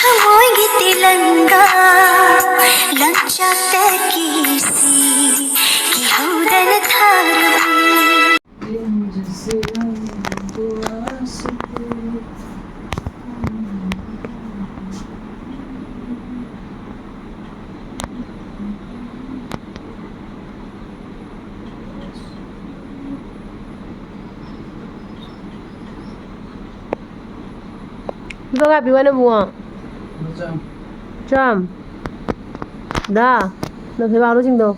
थमोएंगे तिलंगा लंचा की सी की हौदन Thar Vâng ạ, bị vấn đề buồn. Chăm. Đã. Được thấy bao đó trình độ.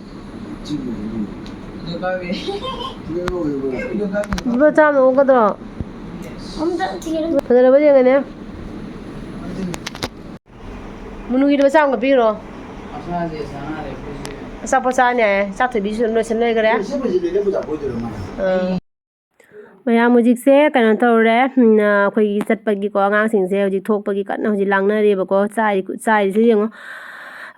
Vừa chăm nó có được. Thật là bây giờ này nè. Muốn nghĩ được sao gặp biết rồi. Sao phải sao nhỉ? Sao thì biết nó sẽ lấy cái đấy. ꯃꯌꯥꯝ ꯍꯧꯖꯤꯛꯁꯦ ꯀꯩꯅꯣ ꯇꯧꯔꯦ ꯑꯩꯈꯣꯏꯒꯤ ꯆꯠꯄꯒꯤꯀꯣ ꯑꯉꯥꯡꯁꯤꯡꯁꯦ ꯍꯧꯖꯤꯛ ꯊꯣꯛꯄꯒꯤ ꯀꯟꯅ ꯍꯧꯖꯤꯛ ꯂꯥꯡꯅꯔꯦꯕꯀꯣ ꯆꯥꯏꯔꯤꯁꯦ ꯌꯦꯡꯉꯣ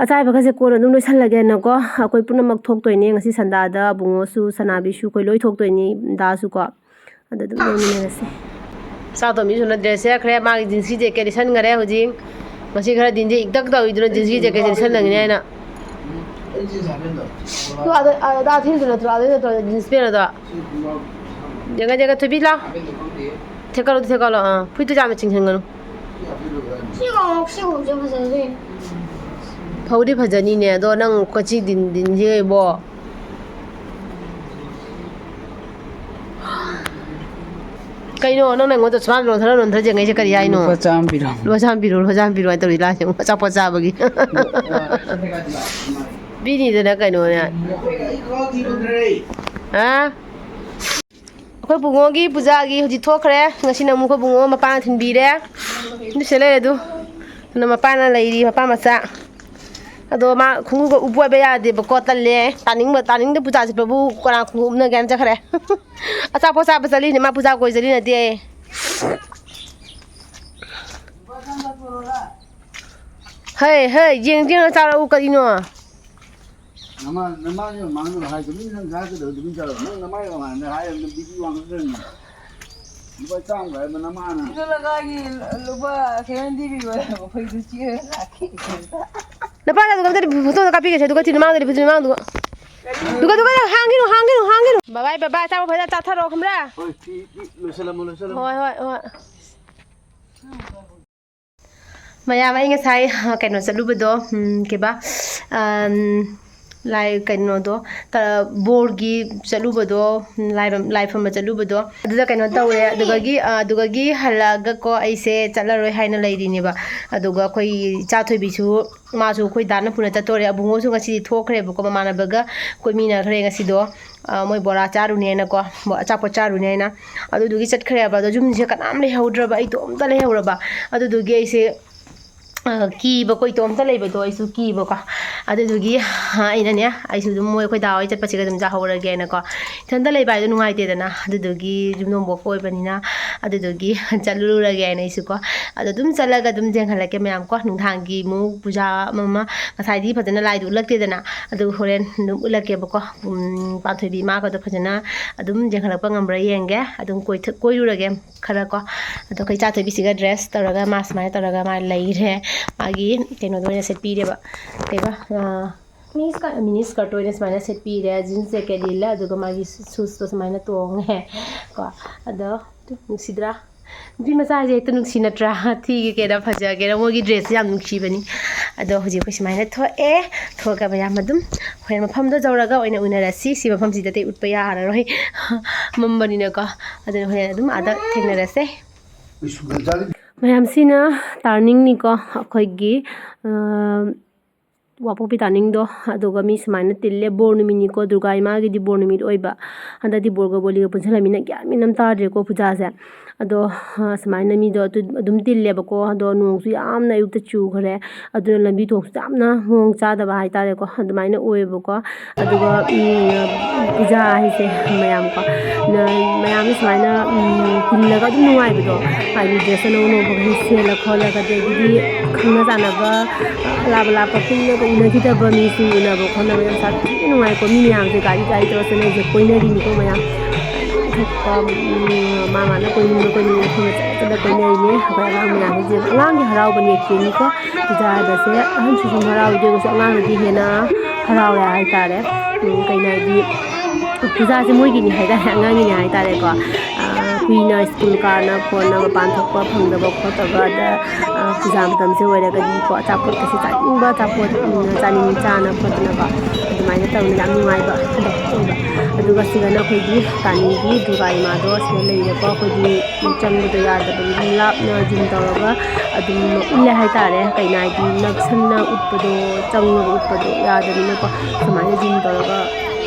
ꯑꯆꯥꯏꯕꯒꯁꯦ ꯀꯣꯟꯅ ꯑꯗꯨꯝ ꯂꯣꯏꯁꯜꯂꯒꯦꯅꯀꯣ ꯑꯩꯈꯣꯏ ꯄꯨꯝꯅꯃꯛ ꯊꯣꯛꯇꯣꯏꯅꯦ ꯉꯁꯤ ꯁꯟꯗꯥꯗ ꯕꯨꯡꯉꯣꯁꯨ ꯁꯅꯥꯕꯤꯁꯨ ꯑꯩꯈꯣꯏ ꯂꯣꯏ ꯊꯣꯛꯇꯣꯏꯅꯤ ꯗꯥꯁꯨꯀꯣ ꯑꯗꯨ ꯑꯗꯨꯝ ꯂꯩꯃꯤꯟꯅꯔꯁꯦ ꯆꯥꯎꯇꯣꯝꯕꯤꯁꯨ ꯗ꯭ꯔꯦꯁ ꯁꯦꯠꯈ꯭ꯔꯦ ꯃꯥꯒꯤ ꯖꯤꯟꯁꯀꯤ ꯖꯦꯀꯦꯠ ꯂꯤꯠꯁꯟꯈ꯭ꯔꯦ ꯍꯧꯖꯤꯛ ꯉꯁꯤ ꯈꯔ ꯗꯤꯟꯁꯦ ꯏꯛꯇꯛ ꯇꯧꯋꯤꯗꯨꯅ ꯖꯤꯟꯁꯀꯤ ꯖꯦꯀꯦꯠꯁꯦ ꯂꯤꯠꯁꯜꯂꯒꯅꯤ ꯍꯥꯏꯅ ꯑꯗ ꯊꯤꯜꯗꯨ ꯅꯠꯇ꯭ꯔꯣ ꯑꯗꯨ ꯅꯠꯇ꯭ꯔꯣ ꯖꯤꯟꯁ ꯄꯦꯟ ꯑꯗꯣ 제가 투비라 태가로 푸이트 자면 칭칭거노 시고 좀 하세요 파우리 파전이네 너 랑 같이 딘딘지 뭐 कहीं ना ना वो तो स्वाद लोग थोड़ा लोग जगह से करिया इनो लोचाम बिरो तो रिला से चाप चाप बगी बीनी तो ना कहीं ना हाँ अखोई बुंगोगी पूजागी हुजी थोखरे ngasi namu ko bungo mapana thinbire ni sele edu na mapana leiri mapa macha ado ma khungu ko ubu be ya de ko talle taning de puja sipa bu kora khungu na gan jakhare acha posa ba chali ni ma puja koi jali na de hey jing cha ra u ka dino nama yo mang no hai dum nang ga de dum ja nang nama yo ma na hai dum bi wang de ni ba chang ga ma nama na lo la ga gi lo ba khen di bi ba phai du chi la ki na pa ga ga de photo ka pi ke du ka tin mang de photo mang du hangino bye bye ta phai ta tharo khumra oi ti lo salam hoi maya mai nga sai kaino salubado ke ba lai kaino do ta borgi salubado lai fam salubado aduda kaino tawre aduga gi halaga ko aise chalaroi haina leidini ba aduga koi cha thoibi su ma su koi dana puna ta tore abungo su ngasi thokre ba ko mana baga koi mina khre ngasi do moi bora charu ne na ko achapo charu ne na adudugi chat khre ba do jum je kanam le haudra ba ai to amta le haura ba adudugi aise की कोई तो अमता लेबदो आइसु की बको अदुदुगी आइनाने आइसु दुम मोय खोय दावै चटपसिग दुम जाहौरगे नको थंदा लेबाय दु नुगाइतेदना अदुदुगी जुमनो बको ओइबनिना अदुदुगी चलुरुरगे आइनाइसु को अदु दुम चलगा दुम जेंखलके मयाम को नुंथांगी मु पूजा ममा मसाइदी फजना लाइदु उलक्तेदना अदु होरेन दुम उलके बको पाथोबी मा को तो फजना अदुम जेंखलकपा ngambra yenge adum koirurage khara ko ado kai cha thobi siga dress taraga mas mai taraga ma leire magi keno do set pireba keba mini skirt oine smaina set pire jeans jacket illa aduga magi shoes to smaina tong he ko ado nusidra bi macha je to nuksi natra thi ke da phaja ke ra mogi dress yam nuksi bani ado hoji ko smaina tho ka ba yam adum hoin mafam do jawraga oina unarasi si mafam si date utpa ya ara roi mambani na ka ado hoin adum ada thengnarase ꯃꯌꯥꯝꯁꯤꯅ ꯇꯥꯔꯅꯤꯡꯅꯤꯀꯣ ꯑꯩꯈꯣꯏꯒꯤ ꯋꯥꯄꯣꯛꯄꯤ ꯇꯥꯔꯅꯤꯡꯗꯣ ꯑꯗꯨꯒ ꯃꯤ ꯁꯨꯃꯥꯏꯅ ꯇꯤꯜꯂꯦ ꯕꯣꯔ ꯅꯨꯃꯤꯠꯅꯤꯀꯣ ꯗꯨꯔꯒꯥ ꯏꯃꯥꯒꯤꯗꯤ ꯕꯣꯔ ꯅꯨꯃꯤꯠ ꯑꯣꯏꯕ ꯍꯟꯗꯛꯇꯤ ꯕꯣꯔꯒ ꯕꯣꯂꯤꯒ ꯄꯨꯟꯁꯤꯜꯂꯃꯤꯅ ꯒ꯭ꯌꯥꯟ ꯃꯦꯟ ꯑꯃ ꯇꯥꯗ꯭ꯔꯦꯀꯣ ꯄꯨꯖꯥꯁꯦ ꯑꯗꯣ ꯁꯨꯃꯥꯏꯅ ꯃꯤꯗꯣ ꯑꯗꯨꯝ ꯇꯤꯜꯂꯦꯕꯀꯣ ꯑꯗꯣ ꯅꯣꯡꯁꯨ ꯌꯥꯝꯅ ꯑꯌꯨꯛꯇ ꯆꯨꯈ꯭ꯔꯦ ꯑꯗꯨꯅ ꯂꯝꯕꯤ ꯊꯣꯡꯁꯨ ꯌꯥꯝꯅ ꯃꯑꯣꯡ ꯆꯥꯗꯕ ꯍꯥꯏꯇꯥꯔꯦꯀꯣ ꯑꯗꯨꯃꯥꯏꯅ ꯑꯣꯏꯌꯦꯕꯀꯣ ꯑꯗꯨꯒ ꯄꯨꯖꯥ ꯍꯥꯏꯁꯦ ꯃꯌꯥꯝꯀꯣ ꯃꯌꯥꯝꯅ ꯁꯨꯃꯥꯏꯅ ꯇꯤꯜꯂꯒ ꯑꯗꯨꯝ ꯅꯨꯡꯉꯥꯏꯕꯗꯣ ꯍꯥꯏꯗꯤ ꯗ꯭ꯔꯦꯁ ꯑꯅꯧ ꯑꯅꯧꯕꯒ ꯁꯦꯠꯂ ꯈꯣꯠꯂꯒ ꯑꯗꯒꯤꯗꯤ ꯈꯪꯅ ꯆꯥꯟꯅꯕ ꯑꯂꯥꯞꯄ ꯀꯨꯏꯅꯒ ꯎꯅꯈꯤꯗꯕ ꯃꯤꯁꯤꯡ ꯎꯅꯕ ꯈꯣꯠꯅꯕ ꯌꯥꯝ ꯁꯥꯊꯤꯅ ꯅꯨꯡꯉꯥꯏꯀꯣ ꯃꯤ ꯃꯌꯥꯝꯁꯦ ꯒꯥꯔꯤ ꯇꯧꯔ ꯆꯠꯅꯩꯁꯦ ꯀꯣꯏꯅꯔꯤꯅꯤꯀꯣ ꯃꯌꯥꯝ ꯊꯣꯛꯄ ꯃꯥ ꯃꯥꯅ ꯀꯣꯏꯅꯤꯡꯕ ꯃꯐꯝꯗ ꯆꯠꯂ ꯀꯣꯏꯅꯔꯤꯅꯦ ꯑꯩꯈꯣꯏ ꯑꯉꯥꯡ ꯃꯌꯥꯝꯁꯦ ꯑꯉꯥꯡꯒꯤ ꯍꯔꯥꯎꯕꯅꯤ ꯑꯦꯛꯆꯨꯌꯦꯂꯤꯀꯣ ꯄꯨꯖꯥ ꯍꯥꯏꯕꯁꯦ ꯑꯍꯟꯁꯨ ꯁꯨꯝ ꯍꯔꯥꯎꯗꯦꯒꯁꯨ ꯑꯉꯥꯡꯅꯗꯤ ꯍꯦꯟꯅ ꯍꯔꯥꯎꯔꯦ ꯍꯥꯏꯇꯥꯔꯦ ꯀꯩꯅꯣ ꯍꯥꯏꯗꯤ ꯄꯨꯖꯥꯁꯦ ꯃꯣꯏꯒꯤꯅꯤ ꯍꯥꯏꯇꯥꯔꯦ ꯑꯉꯥꯡꯒꯤꯅꯤ ꯍꯥꯏꯇꯥꯔꯦꯀꯣ ꯀꯨꯏꯅ ꯁ꯭ꯀꯨल ꯀꯥꯅ ꯈꯣꯠꯅ ꯃꯄꯥꯟ ꯊꯣꯛꯄ ꯐꯪꯗꯕ ꯈꯣꯠꯇꯕ ꯑꯗ ꯄꯨꯖꯥ ꯃꯇꯝꯁꯦ ꯑꯣꯏꯔꯒꯗꯤꯀꯣ ꯑꯆꯥꯄꯣꯠꯀꯁꯦ ꯆꯥꯅꯤꯡꯕ ꯑꯆꯥꯄꯣꯠ ꯆꯥꯅ ꯈꯣꯠꯇꯅꯀꯣ ꯑꯗꯨꯃꯥꯏꯅ ꯇꯧꯅ ꯌꯥꯝ ꯅꯨꯡꯉꯥꯏꯕ ꯑꯗꯣ ꯑꯣꯏꯕ ꯑꯗꯨꯒ ꯁꯤꯗꯅ ꯑꯩꯈꯣꯏꯒꯤ ꯇꯥꯅꯤꯒꯤ ꯗꯨꯔꯒꯥ ꯏꯃꯥꯗꯣ ꯁꯤꯗ ꯂꯩꯔꯦꯀꯣ ꯑꯩꯈꯣꯏꯗꯤ ꯆꯪꯕꯗꯣ ꯌꯥꯗꯕꯒꯤ ꯑꯗꯨꯝ ꯂꯥꯞꯅ ꯖꯨꯝ ꯇꯧꯔꯒ ꯑꯗꯨꯝ ꯎꯠꯂꯦ ꯍꯥꯏꯇꯥꯔꯦ ꯀꯩꯅꯣ ꯍꯥꯏꯗꯤ ꯅꯛꯁꯟꯅ ꯎꯠꯄꯗꯣ ꯆꯪꯉꯒ ꯎꯠꯄꯗꯣ ꯌꯥꯗꯕꯅꯤꯅꯀꯣ ꯁꯨꯃꯥꯏꯅ ꯖꯨꯝ ꯇꯧꯔꯒ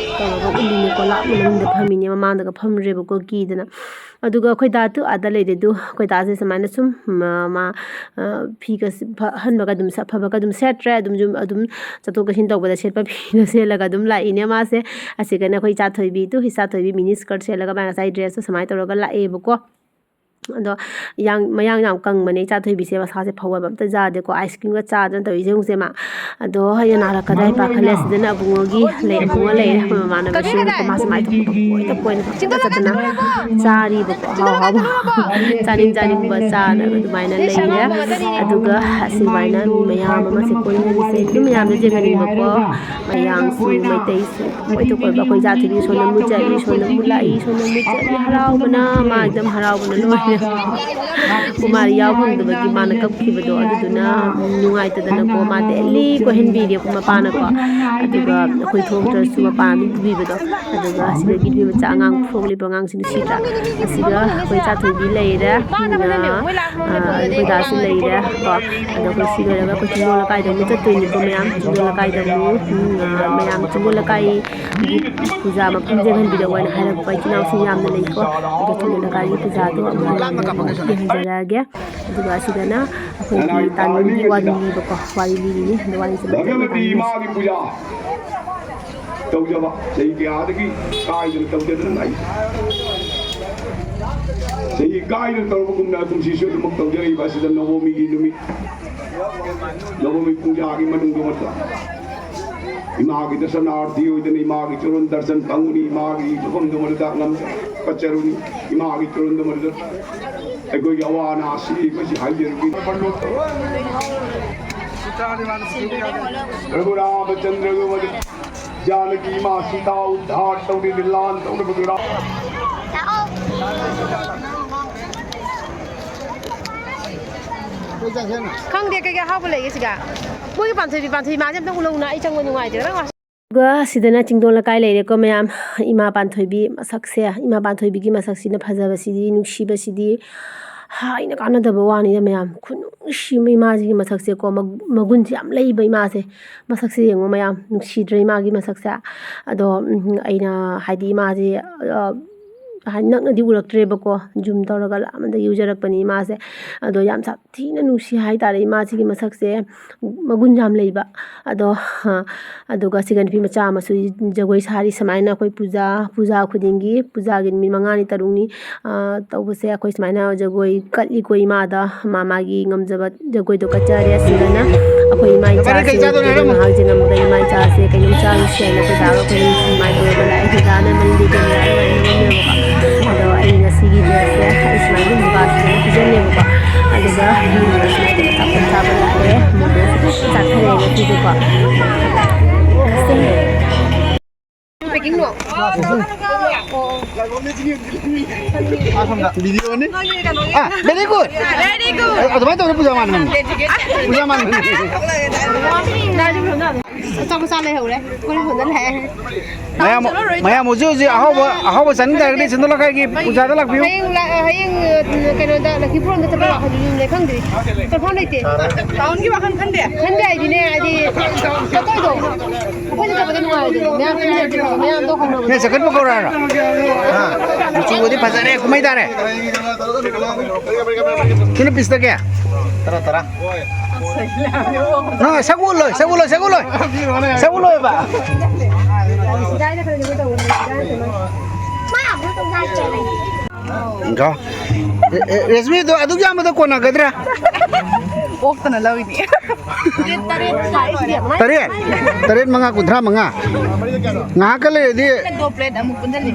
ꯎꯠꯂꯤꯅꯦꯀꯣ ꯂꯥꯞꯅ ꯃꯅꯨꯡꯗ ꯐꯝꯃꯤꯅꯦ ꯃꯃꯥꯡꯗꯒ ꯐꯝꯗ꯭ꯔꯦꯕꯀꯣ ꯀꯤꯗꯅ ꯑꯗꯨꯒ ꯑꯩꯈꯣꯏ ꯗꯥꯇꯨ ꯑꯥꯗ ꯂꯩꯔꯦꯗꯨ ꯑꯩꯈꯣꯏ ꯗꯥꯁꯦ ꯁꯨꯃꯥꯏꯅ ꯁꯨꯝ ꯃꯥ ꯐꯤꯒ ꯑꯍꯟꯕꯒ ꯑꯗꯨꯝ ꯑꯐꯕꯒ ꯑꯗꯨꯝ ꯁꯦꯠꯇ꯭ꯔꯦ ꯑꯗꯨꯝ ꯆꯠꯊꯣꯛ ꯆꯠꯁꯤꯟ ꯇꯧꯕꯗ ꯁꯦꯠꯄ ꯐꯤꯗꯣ ꯁꯦꯠꯂꯒ ꯑꯗꯨꯝ ꯂꯥꯛꯏꯅꯦ ꯃꯥꯁꯦ ꯑꯁꯤꯒꯅ ꯑꯩꯈꯣꯏ ꯏꯆꯥꯊꯣꯏꯕꯤꯗꯨ ꯏꯆꯥꯊꯣꯏꯕꯤ ꯃꯤꯅꯤ ꯁ꯭ꯀꯔꯠ ꯁꯦꯠꯂꯒ ꯃꯥ ꯉꯁꯥꯏ ꯗ꯭ꯔꯦꯁꯇꯣ ꯁꯨꯃꯥꯏꯅ ꯇꯧꯔꯒ ꯂꯥꯛꯑꯦꯕꯀꯣ ꯑꯗꯣ ꯃꯌꯥꯡ ꯌꯥꯝ ꯀꯪꯕꯅꯦ ꯏꯆꯥꯊꯣꯏꯕꯤꯁꯦ ꯃꯁꯥꯁꯦ ꯐꯧꯍꯟꯕ ꯑꯝꯇ ꯌꯥꯗꯦꯀꯣ ꯑꯥꯏꯁ ꯀ꯭ꯔꯤꯝꯒ ꯆꯥꯗꯅ ꯇꯧꯔꯤꯁꯦ ꯍꯧꯖꯤꯛ ꯃꯥ ꯑꯗꯣ ꯍꯌꯦꯡ ꯅꯥꯔꯛꯀꯗ꯭ꯔꯥ ꯄꯥꯈꯠꯂꯦ ꯁꯤꯗꯅ ꯑꯕꯨꯡꯉꯣ ꯂꯩꯔꯦ ꯑꯩꯈꯣꯏ ꯃꯃꯥꯟꯅꯕꯁꯤꯡꯀꯣ ꯃꯥꯁꯨ ꯃꯥꯏ ꯊꯣꯛꯄ ꯀꯣꯏꯅ ꯄꯪꯆꯠꯇ ꯆꯠꯇꯅ ꯆꯥꯔꯤꯕꯀꯣ ꯑꯍꯥꯎ ꯑꯍꯥꯎꯕ ꯆꯥꯅꯤꯡꯕ ꯆꯥꯅꯒ ꯑꯗꯨꯃꯥꯏꯅ ꯂꯩꯔꯦ ꯑꯗꯨꯒ ꯑꯁꯨꯃꯥꯏꯅ ꯃꯤ ꯃꯌꯥꯝ ꯑꯃꯁꯦ ꯀꯣꯏꯅꯔꯤꯁꯦ ꯑꯗꯨꯝ ꯃꯌꯥꯝꯅ ꯌꯦꯡꯍꯟꯅꯤꯡꯕꯀோ ꯃꯌꯥꯡꯁꯨ ꯃꯩꯇꯩꯁꯨ ꯀꯣꯏꯕ ꯑꯩꯈꯣꯏ ꯏꯆꯥꯊꯣꯏꯕꯤ ꯁꯣꯝꯗ ꯃꯨꯠ ꯆꯠꯂꯤ ꯁꯣꯝꯗ ꯃꯨꯠ ꯂꯥꯛꯏ ꯁꯣꯝꯗ ꯃꯨꯠ ꯆꯠꯂꯤ ꯍꯔꯥꯎꯕꯅ ꯃꯥ ꯑꯗꯨꯝ ꯍꯔꯥꯎꯕꯅ ꯂꯣꯏꯔꯦ ꯀꯨꯃꯥꯔꯤ ꯌꯥꯎ ꯐꯪꯗꯕꯒꯤ ꯃꯥꯅ ꯀꯞꯈꯤꯕꯗꯣ ꯑꯗꯨꯗꯨꯅ ꯅꯨꯡꯉꯥꯏꯇꯗꯅꯀꯣ ꯃꯥ ꯗꯦꯂꯤ ꯀꯣꯏꯍꯟꯕꯤꯔꯦ ꯃꯄꯥꯅꯀꯣ ꯑꯗꯨꯒ ꯑꯩꯈꯣꯏ ꯊꯣꯛꯇ꯭ꯔꯁꯨ ꯃꯄꯥꯅ ꯑꯗꯨꯝ ꯄꯨꯕꯤꯕꯗꯣ ꯑꯗꯨꯒ ꯁꯤꯗꯒꯤ ꯅꯨꯄꯤ ꯃꯆꯥ ꯑꯉꯥꯡ ꯊꯣꯛꯂꯤꯕ ꯑꯉꯥꯡꯁꯤ ꯅꯨꯡꯁꯤꯗ꯭ꯔꯥ ꯑꯁꯤꯒ ꯑꯩꯈꯣꯏ ꯏꯆꯥꯊꯣꯏꯕꯤ ꯂꯩꯔꯦ ꯑꯩꯈꯣꯏ ꯗꯥꯁꯨ ꯂꯩꯔꯦ ꯀꯣ ꯑꯗꯣ ꯑꯩꯈꯣꯏ ꯁꯤ ꯂꯣꯏꯔꯒ ꯑꯩꯈꯣꯏ ꯆꯤꯡꯗꯣꯜ ꯂꯩꯀꯥꯏꯗ ꯑꯃꯨꯛ ꯆꯠꯇꯣꯏꯅꯤꯀꯣ ꯃꯌꯥꯝ ꯆꯤꯡꯗꯣꯜ ꯂꯩꯀꯥꯏꯗ ꯑꯃꯨꯛ ꯃꯌꯥꯝ ꯆꯤꯡꯗꯣꯜ ꯂꯩꯀꯥꯏꯒꯤ ꯄꯨꯖꯥ ꯃꯐꯝ ꯌꯦꯡꯍꯟꯕꯤꯔꯛꯑꯣ ꯍꯥꯏꯅ ꯍꯥꯏꯔꯛꯄ ꯏꯆꯤꯜ ꯏꯅꯥꯎꯁꯤꯡ ꯌꯥꯝꯅ ꯂꯩꯀꯣ ꯑꯗꯣ ꯆꯤꯡꯗꯣꯜ ꯂꯩꯀꯥꯏꯒꯤ ꯄꯨꯖꯥꯗꯣ ꯑꯃꯨꯛ ꯌꯦꯡꯍꯟꯖꯔꯛꯑꯒꯦ ꯑꯗꯨꯒ ꯑꯁꯤꯗꯅ ꯑꯩꯈꯣꯏꯒꯤ ꯇꯥꯅꯤꯒꯤ ꯋꯥꯔꯤ ꯂꯤꯕꯀꯣ ꯋꯥꯔꯤ ꯂꯤꯔꯤꯅꯤ ꯑꯗꯣ ꯋꯥꯔꯤꯁꯦ ꯃꯇꯦꯛ ꯇꯥꯅꯤꯡꯉꯦ ꯇꯧꯖꯕ ꯆꯍꯤ ꯀꯌꯥꯗꯒꯤ ꯀꯥꯏꯗꯅ ꯇꯧꯖꯗꯅ ꯂꯥꯛꯏ ꯆꯍꯤ ꯀꯥꯏꯗꯅ ꯇꯧꯔꯕꯒꯨꯝꯅ ꯀꯨꯝꯁꯤꯁꯨ ꯑꯗꯨꯃꯛ ꯇꯧꯖꯔꯤꯕ ꯑꯁꯤꯗ ꯅꯕꯣꯃꯤꯒꯤ ꯅꯨꯃꯤꯠ ꯅꯕꯣꯃꯤ ꯄꯨꯖꯥꯒꯤ ꯃꯅꯨꯡꯗ इमागी दर्शनार्थी होइदन इमागी चरण दर्शन फंगुनी Imangi मफमदो Maroda ngam कचरुनी Imangi चरणदो Maroda अगोगी Awana सी कसी हाइजरगी रघुरामचंद्र गोवद जानकी मां सीता उद्धार तौरी दिलान तौर बगरा ꯈꯪꯗꯦ ꯀꯩꯀꯩ ꯍꯥꯎꯕ ꯂꯩꯒꯦ ꯁꯤꯒ ꯃꯣꯏꯒꯤ ꯄꯥꯟꯊꯣꯏꯕꯤ ꯃꯥꯁꯦ ꯑꯝꯇ ꯎꯂꯧꯅ ꯑꯩ ꯆꯪꯕ ꯅꯨꯡꯉꯥꯏꯇꯦ ꯑꯗꯨꯒ ꯁꯤꯗꯅ ꯆꯤꯡꯗꯣꯜ ꯂꯩꯀꯥꯏ ꯂꯩꯔꯦꯀꯣ ꯃꯌꯥꯝ ꯏꯃꯥ ꯄꯥꯟꯊꯣꯏꯕꯤ ꯃꯁꯛꯁꯦ ꯏꯃꯥ ꯄꯥꯟꯊꯣꯏꯕꯤꯒꯤ ꯃꯁꯛꯁꯤꯅ ꯐꯖꯕꯁꯤꯗꯤ ꯅꯨꯡꯁꯤꯕꯁꯤꯗꯤ ꯍꯥꯏꯅ ꯀꯥꯟꯅꯗꯕ ꯋꯥꯅꯤꯗ ꯃꯌꯥꯝ ꯈꯨꯅꯨꯡꯁꯤ ꯏꯃꯥꯁꯤꯒꯤ ꯃꯁꯛꯁꯦꯀꯣ ꯃꯒꯨꯟꯁꯦ ꯌꯥꯝ ꯂꯩꯕ ꯏꯃꯥꯁꯦ ꯃꯁꯛꯁꯦ ꯌꯦꯡꯉꯣ ꯃꯌꯥꯝ ꯅꯨꯡꯁꯤꯗ꯭ꯔꯦ ꯏꯃꯥꯒꯤ ꯃꯁꯛꯁꯦ ꯑꯗꯣ ꯑꯩꯅ ꯍꯥꯏꯗꯤ ꯏꯃꯥꯁꯦ ꯅꯛꯅꯗꯤ ꯎꯔꯛꯇ꯭ꯔꯦꯕꯀꯣ ꯖꯨꯝ ꯇꯧꯔꯒ ꯂꯥꯞꯅꯗꯒꯤ ꯎꯖꯔꯛꯄꯅꯤ ꯏꯃꯥꯁꯦ ꯑꯗꯣ ꯌꯥꯝ ꯊꯤꯅ ꯅꯨꯡꯁꯤ ꯍꯥꯏꯇꯥꯔꯦ ꯏꯃꯥꯁꯤꯒꯤ ꯃꯁꯛꯁꯦ ꯃꯒꯨꯟ ꯌꯥꯝ ꯂꯩꯕ ꯑꯗꯣ ꯑꯗꯨꯒ ꯁꯤꯒ ꯅꯨꯄꯤ ꯃꯆꯥ ꯑꯃꯁꯨ ꯖꯒꯣꯏ ꯁꯥꯔꯤ ꯁꯨꯃꯥꯏꯅ ꯑꯩꯈꯣꯏ ꯄꯨꯖꯥ ꯈꯨꯗꯤꯡꯒꯤ ꯄꯨꯖꯥꯒꯤ ꯅꯨꯃꯤꯠ 5ꯅꯤ 6ꯅꯤ ꯇꯧꯕꯁꯦ ꯑꯩꯈꯣꯏ ꯁꯨꯃꯥꯏꯅ ꯖꯒꯣꯏ ꯀꯠꯂꯤꯀꯣ ꯏꯃꯥꯗ ꯃꯥꯒꯤ ꯉꯝꯖꯕ ꯖꯒꯣꯏꯗꯣ ꯀꯠꯆꯔꯦ ꯑꯁꯤꯗꯅ ꯑꯩꯈꯣꯏ ꯏꯃꯥ ꯏꯆꯥꯁꯦ ꯖꯒꯣꯏ ꯉꯥꯏꯍꯥꯛ ꯌꯦꯡꯉꯝꯃꯒ ꯏꯃꯥ ꯏꯆꯥꯁꯦ ꯀꯩꯅꯣꯝ ꯆꯥꯔꯨꯁꯦ ꯍꯥꯏꯅ ꯑꯩꯈꯣꯏ ꯗꯥꯒ ꯑꯩꯈꯣꯏ ꯁꯨꯃꯥꯏꯅ ꯇꯧꯔꯒ ꯂꯥꯛꯑꯦ ꯗꯥꯗꯥꯅ ꯃꯅꯤꯡꯗꯤ ꯀꯦꯃꯦꯔꯥ ꯂꯣꯏꯅ ꯅꯝꯃꯝꯃꯦꯕꯀꯣ ꯑꯗꯣ ꯑꯩ ꯉꯁꯤꯒꯤ ꯗ꯭ꯔꯦꯁꯁꯦ ꯑꯩ ꯁꯨꯃꯥꯏꯅ ꯃꯨꯒꯥꯁꯤꯗꯅ ꯄꯤꯖꯅꯦꯕꯀꯣ ꯑꯗꯨꯒ ꯁꯨꯃꯥꯏꯅ ꯑꯆꯥꯄꯣꯠ ꯆꯥꯕ ꯂꯥꯛꯑꯦ ꯃꯣꯃꯣꯁꯨ ꯆꯥꯊꯔꯛꯑꯦ ꯉꯁꯤꯁꯦꯀꯣ ꯄꯦꯛꯀꯤꯡꯅꯣ वीडियोने वेरी गुड अदुमाय तौर पूजा मान ꯑꯆꯥꯄꯣꯠ ꯆꯥ ꯂꯩꯍꯧꯔꯦ ꯑꯩꯈꯣꯏꯅ ꯐꯖꯅ ꯂꯥꯛꯑꯦ मया मुझे अहाव चन दागदी चंदोला काई पूजा दा लागियो ꯍꯌꯦꯡ ꯀꯩꯅꯣꯗ ꯂꯛꯈꯤꯄꯨꯔꯝꯗ ꯆꯠꯄ ꯍꯧꯖꯤꯛ ꯈꯪꯗ꯭ꯔꯤ ꯆꯠꯐꯝ ꯂꯩꯇꯦ ꯇꯥꯎꯟꯒꯤ ꯋꯥꯈꯜ ꯈꯟꯗꯦ ꯍꯥꯏꯗꯤꯅꯦ ꯍꯥꯏꯗꯤ ꯆꯠꯇꯣꯏꯗꯣ ꯑꯩꯈꯣꯏꯅ ꯆꯠꯄꯗ ꯅꯨꯡꯉꯥꯏꯔꯣꯏꯗꯣꯏꯅꯤ ꯃꯌꯥꯝꯗꯣ ꯍꯧꯅꯕ ने सकत पकोरारा चुवदी फजरे कुमाई दारे किने पिस्ता क्या तरा ना सगुलो बा रेशमी तो अदुग यामदा कोना गदरा ꯑꯣꯛꯇꯅ ꯂꯧꯏꯅꯤ Tarit mga kudra mga. Nga ka di. Plate ꯑꯃꯨꯛ ꯄꯨꯟꯖꯜꯂꯤ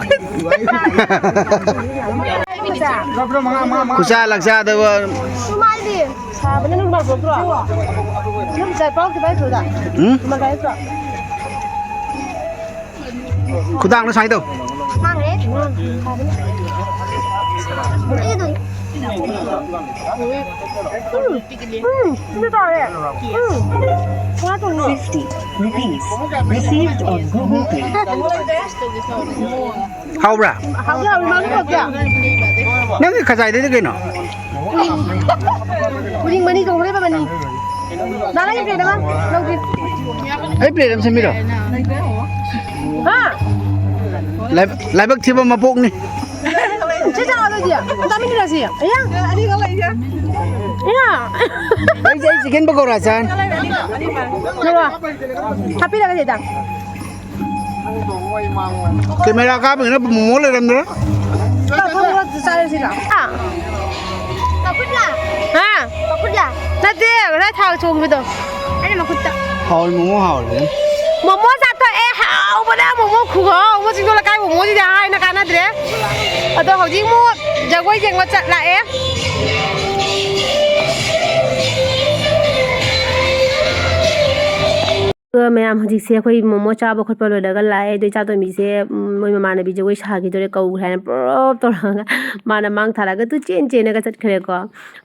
Kusa laksa da ba. 수마이디 사분은 누가 보더라 좀 잘빠고 봐 줘다 누가 가있어 Kudang na sai to. 망래? 이거 진짜 잘해 하나 더 넣어 50 rupees received on Google Pay. How bra? 하우야 얼마나 먹자 Na ka sai de ke no. 우리 많이 좀 해봐 많이 나가 이제 나가 여기 Ai plate am sami ro. 아 Lai bak thiba mapok ni. 진짜 어디야 남이 들어지 아야 아니 이거 이야 야 Ai ai chicken pakora san. 좋아 하피라가 되다 Camera ka bing na mo le ram na. 나 보고 잘해지라 아 바꾸자 아 바꾸자 나한테 그래 다 좋은거든 아니 바꾸자 Haul mo haul. 모모 사토 에 하우보다 모모 그거 모모 지금 가이 모모지 다 하이나 가나들에 어떤 허지 모 저거 이제 뭐 라에 ma'am हजिसे अखोई मोमो चाब खोप लोदगा लाए दो चातो मिसे मोय मानबी जगोई सागी दोरे कौग्रान prop तोरगा माना मांग थारागा तु चेन चेनगा चटखरे को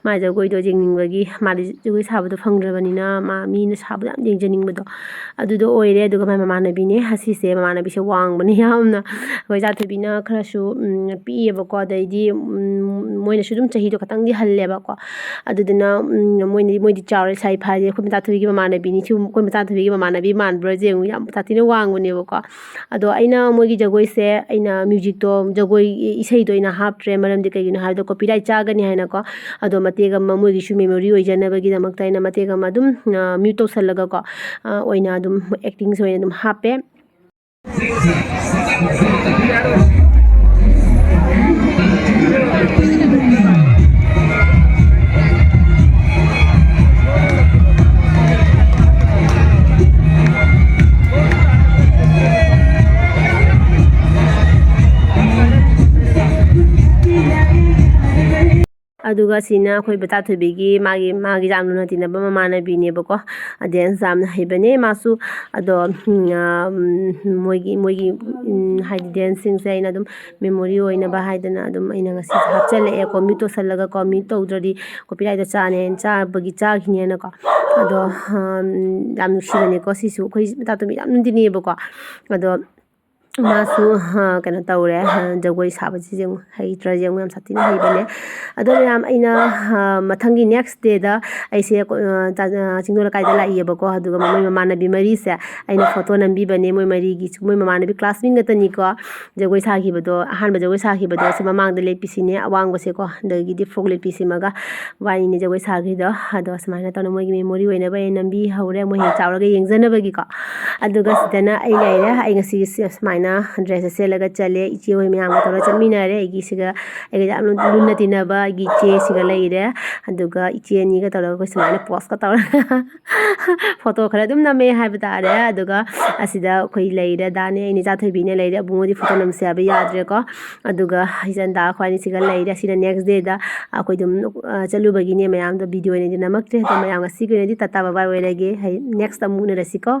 मा जगोई दो जिंगनिंगगी मादि जगोई साबदो फंगद्रबनिना मा मीना साबदो याम जिंगजनिंगबदो अदुदो ओइरे दुगा मा मानबीने हसिसे मानबीसे वांगबनि यामना होय जाथबिना खरासु पीएबको दैदि मोयनसु दुम चहिदो खतंगदि हल्लेबको अदुदना मोयदि चावरे साइ फाजे खोम जाथबिगी मानबीनि छु खोम जाथबिगी मानबी मानब्रो जेंगु याम तातिना वांगबनेबको अदो आइना मोगी जगोइसे आइना म्यूजिक तो जगोइ इसै तो इना हापट्रे मरमदि कगिनो हाइदो कॉपीराइट चागनि हाइनाको अदो मतेगा मोगी सु मेमोरी ओइजनबगी दमकता आइना मतेगा मदुम म्यूट तोसलगा को ओइना अदुम एक्टिंग सोइना अदुम हापे अदुगा सिना खोइ बता थबिगी मागी जामनु नतिनबा मानबीनेबको अदेन जामना हैबने मासु अदो मोगी हाइदि डांसिंग से आइना दुम मेमोरी ओइना बा हाइदना दुम आइना ngasi हपचले एको मिटो सलगा को मि तौद्रदि कॉपीराइट चाने चाबगी चाखिनेना को अदो याम नुसिबने को सिसु खोइ बता थबि याम नुदिनेबको अदो मासु कना तौरे जगोई साबजी जें हैत्रा जें याम सातिना हैबने अदो याम आइना मथंगी नेक्स्ट डे दा आइसे चिंगोला काइदा लाइयबको अदुगा मोय मानबी मरी से आइना फोटो नंबी बने मोय मरी गी मोय मानबी क्लासमेट गतनी को जगोई साखिबदो अहानबा जगोई साखिबदो से ममांग दे लेपिसिने अवांगबसे को दगी दि फ्रॉग लेपिसिमगा वाइने जगोई साखिदो अदो समाना तनो मोयगी मेमोरी ओइना बे नंबी हौरे मोय चावरगा येंजनबगी को अदुगा सिदना आई लाइरे आई ngasi समाना ड्रेस सेलगा चले इचे होय म्याम तोरा चमिनारे आइगी सिगा आइगा जाम लुन्ना तिनाबा आइगी चे सिगा लैरे अदुगा इचे निगा तोरा को समाना पोस्ट का तोरा फोटो खरा दुम नमे हाइबा तारे अदुगा असिदा खोइ लैरे दाने इनि जाथबिने लैरे बुंगोदि फोटो नमसे आबे याद्रे को अदुगा हिजनदा खोइनि सिगा लैरे सिना नेक्स्ट डे दा अखोइ दुम चलुबगिने म्याम द भिडियो ने नमक्ते त म्याम सिगने दि तता बाबा वेलगे नेक्स्ट अमुने रसिको